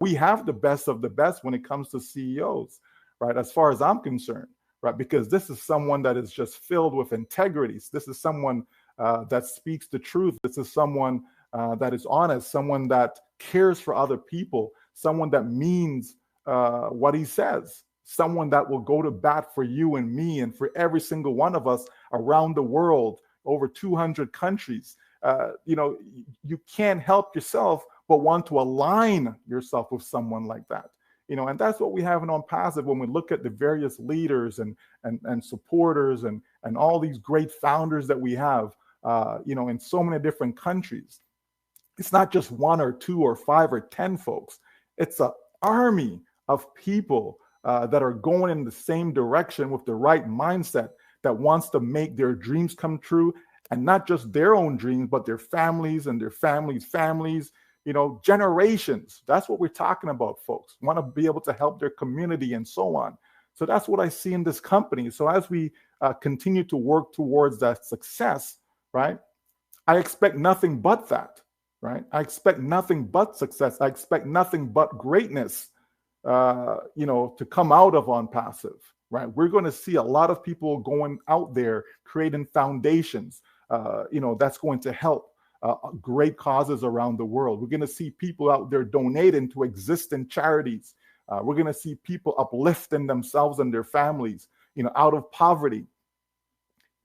We have the best of the best when it comes to CEOs, right? As far as I'm concerned, right? Because this is someone that is just filled with integrity. This is someone that speaks the truth. This is someone that is honest, someone that cares for other people, someone that means what he says, someone that will go to bat for you and me and for every single one of us around the world, over 200 countries. You can't help yourself but want to align yourself with someone like that. And that's what we have in On Passive when we look at the various leaders and supporters and all these great founders that we have, in so many different countries. It's not just one or two or five or 10 folks. It's an army of people that are going in the same direction with the right mindset that wants to make their dreams come true, and not just their own dreams, but their families and their families, generations. That's what we're talking about, folks. Want to be able to help their community and so on. So that's what I see in this company. So as we continue to work towards that success, right, I expect nothing but that, right? I expect nothing but success. I expect nothing but greatness, to come out of On Passive, right? We're going to see a lot of people going out there creating foundations, that's going to help great causes around the world. We're going to see people out there donating to existing charities. We're going to see people uplifting themselves and their families, out of poverty.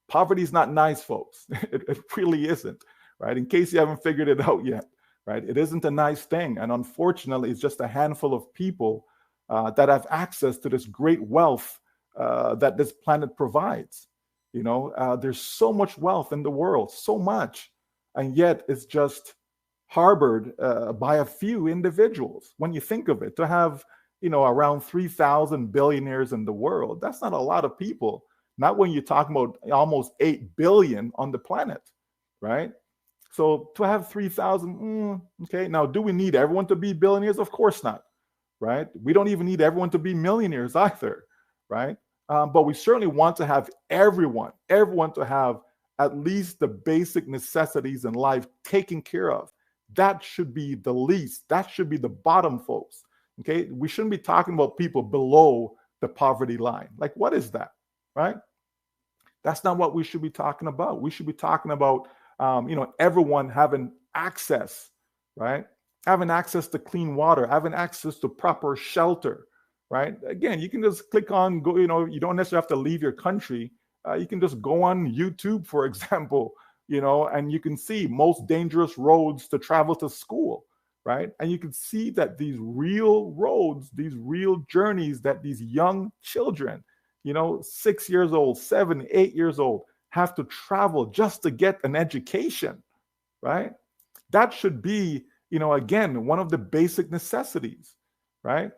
Poverty is not nice, folks. It really isn't, right? In case you haven't figured it out yet, right? It isn't a nice thing. And unfortunately, it's just a handful of people that have access to this great wealth that this planet provides. There's so much wealth in the world, so much. And yet it's just harbored by a few individuals. When you think of it, to have, around 3,000 billionaires in the world, that's not a lot of people. Not when you're talking about almost 8 billion on the planet, right? So to have 3,000, okay. Now, do we need everyone to be billionaires? Of course not, right? We don't even need everyone to be millionaires either, right? But we certainly want to have everyone to have at least the basic necessities in life taken care of. That should be the least. That should be the bottom, folks. Okay, we shouldn't be talking about people below the poverty line. Like, what is that, right? That's not what we should be talking about. We should be talking about, everyone having access, right? Having access to clean water, having access to proper shelter, right? Again, you can just click on, go, you don't necessarily have to leave your country. You can just go on YouTube, for example, and you can see most dangerous roads to travel to school, right? And you can see that these real roads, these real journeys that these young children, 6 years old, 7, 8 years old, have to travel just to get an education, right? That should be, again, one of the basic necessities, right?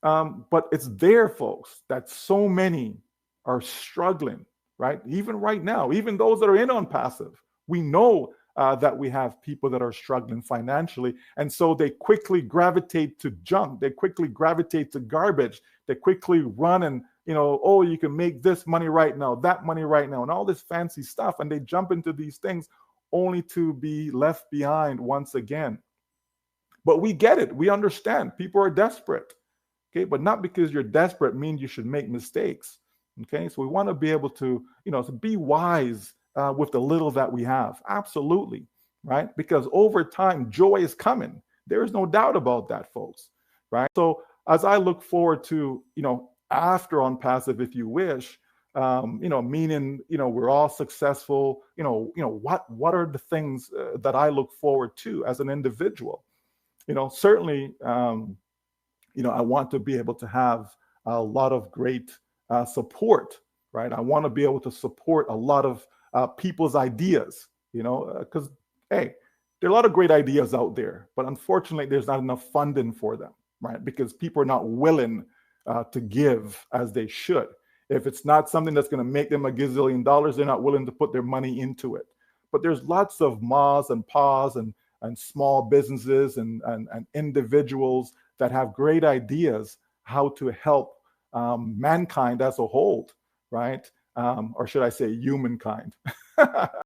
But it's there, folks, that so many are struggling, right? Even right now, even those that are in On Passive, we know that we have people that are struggling financially. And so they quickly gravitate to junk. They quickly gravitate to garbage. They quickly run and, you can make this money right now, that money right now, and all this fancy stuff. And they jump into these things only to be left behind once again. But we get it. We understand. People are desperate. Okay, but not because you're desperate means you should make mistakes. Okay, so we want to be able to, to be wise with the little that we have. Absolutely, right? Because over time, joy is coming. There is no doubt about that, folks, right? So as I look forward to, after On Passive, if you wish, meaning, we're all successful, what are the things that I look forward to as an individual? Certainly, I want to be able to have a lot of great support, right? I want to be able to support a lot of people's ideas, because, hey, there are a lot of great ideas out there, but unfortunately, there's not enough funding for them, right? Because people are not willing to give as they should. If it's not something that's going to make them a gazillion dollars, they're not willing to put their money into it. But there's lots of mas and pas and small businesses and individuals that have great ideas how to help mankind as a whole, right? Or should I say humankind?